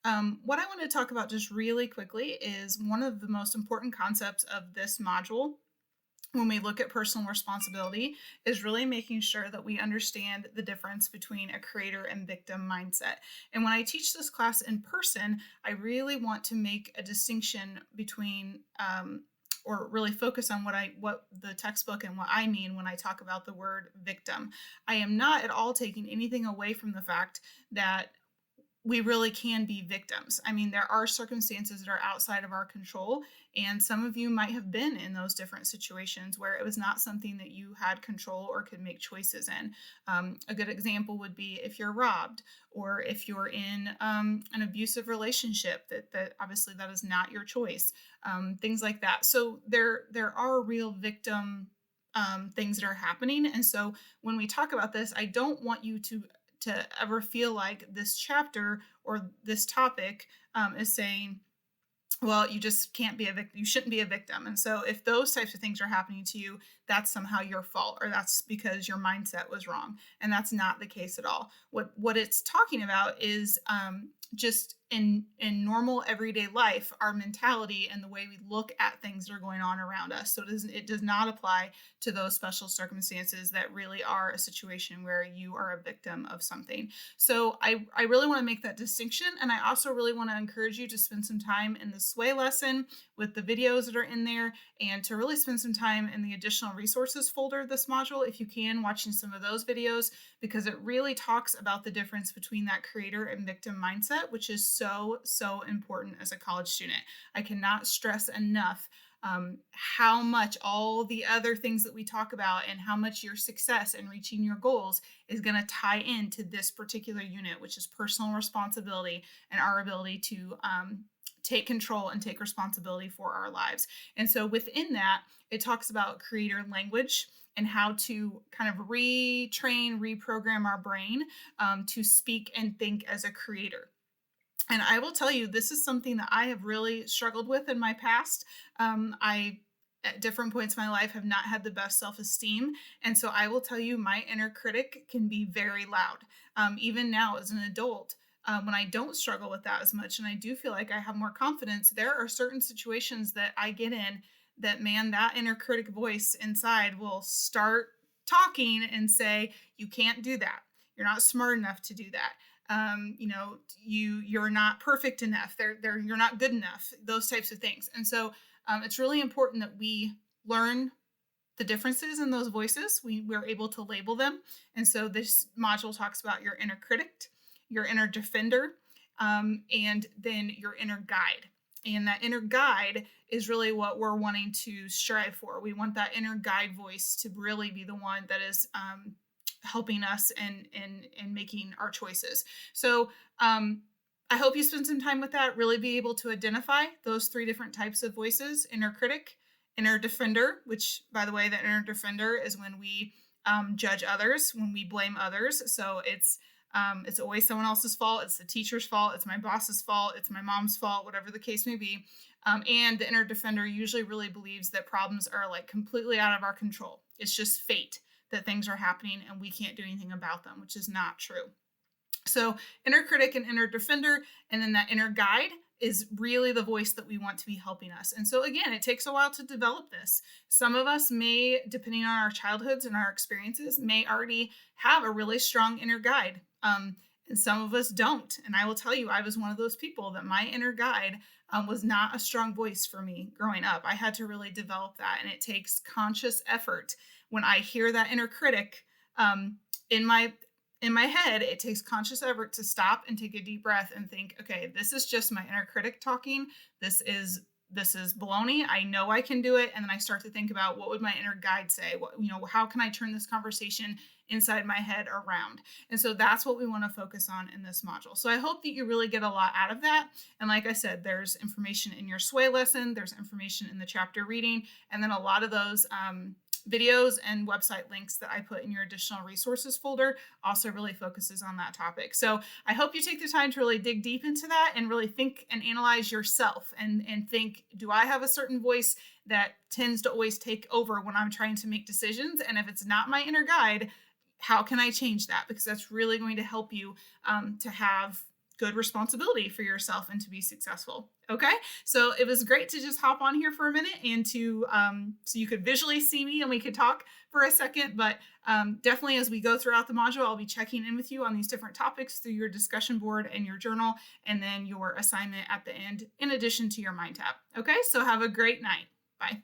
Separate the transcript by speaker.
Speaker 1: What I want to talk about just really quickly is one of the most important concepts of this module when we look at personal responsibility is really making sure that we understand the difference between a creator and victim mindset. And when I teach this class in person, I really want to make a distinction between or really focus on what the textbook and what I mean when I talk about the word victim. I am not at all taking anything away from the fact that we really can be victims. I mean, there are circumstances that are outside of our control, and some of you might have been in those different situations where it was not something that you had control or could make choices in. A good example would be if you're robbed, or if you're in an abusive relationship. That obviously that is not your choice. Things like that. So there are real victim things that are happening, and so when we talk about this, I don't want you to ever feel like this chapter or this topic is saying, well, you just can't be a victim. You shouldn't be a victim. And so if those types of things are happening to you, that's somehow your fault, or that's because your mindset was wrong. And that's not the case at all. What it's talking about is just in normal everyday life, our mentality and the way we look at things that are going on around us. So it does not apply to those special circumstances that really are a situation where you are a victim of something. So I really want to make that distinction. And I also really want to encourage you to spend some time in the sway lesson with the videos that are in there, and to really spend some time in the additional resources folder of this module, if you can, watching some of those videos, because it really talks about the difference between that creator and victim mindset, which is so important as a college student. I cannot stress enough how much all the other things that we talk about and how much your success in reaching your goals is going to tie into this particular unit, which is personal responsibility and our ability to take control and take responsibility for our lives. And so within that, it talks about creator language and how to kind of retrain, reprogram our brain to speak and think as a creator. And I will tell you, this is something that I have really struggled with in my past. I, at different points in my life, have not had the best self esteem. And so I will tell you, my inner critic can be very loud. Even now, as an adult, when I don't struggle with that as much and I do feel like I have more confidence, there are certain situations that I get in that, man, that inner critic voice inside will start talking and say, you can't do that. You're not smart enough to do that. You're not perfect enough. You're not good enough. Those types of things. And so it's really important that we learn the differences in those voices. We're able to label them. And so this module talks about your inner critic, your inner defender, and then your inner guide. And that inner guide is really what we're wanting to strive for. We want that inner guide voice to really be the one that is helping us in making our choices. So I hope you spend some time with that, really be able to identify those three different types of voices: inner critic, inner defender, which, by the way, the inner defender is when we judge others, when we blame others. So it's always someone else's fault. It's the teacher's fault. It's my boss's fault. It's my mom's fault, whatever the case may be. And the inner defender usually really believes that problems are like completely out of our control. It's just fate that things are happening and we can't do anything about them, which is not true. So inner critic and inner defender, and then that inner guide is really the voice that we want to be helping us. And so again, it takes a while to develop this. Some of us may, depending on our childhoods and our experiences, may already have a really strong inner guide. And some of us don't. And I will tell you, I was one of those people that my inner guide was not a strong voice for me growing up. I had to really develop that, and it takes conscious effort. When I hear that inner critic in my head, it takes conscious effort to stop and take a deep breath and think, okay, this is just my inner critic talking. This is baloney. I know I can do it. And then I start to think about, what would my inner guide say? How can I turn this conversation inside my head around? And so that's what we want to focus on in this module. So I hope that you really get a lot out of that. And like I said, there's information in your sway lesson, there's information in the chapter reading, and then a lot of those videos and website links that I put in your additional resources folder also really focuses on that topic. So I hope you take the time to really dig deep into that and really think and analyze yourself and think, do I have a certain voice that tends to always take over when I'm trying to make decisions? And if it's not my inner guide, how can I change that? Because that's really going to help you to have good responsibility for yourself and to be successful. Okay. So it was great to just hop on here for a minute and to, so you could visually see me and we could talk for a second. But definitely as we go throughout the module, I'll be checking in with you on these different topics through your discussion board and your journal, and then your assignment at the end, in addition to your mind tab. Okay. So have a great night. Bye.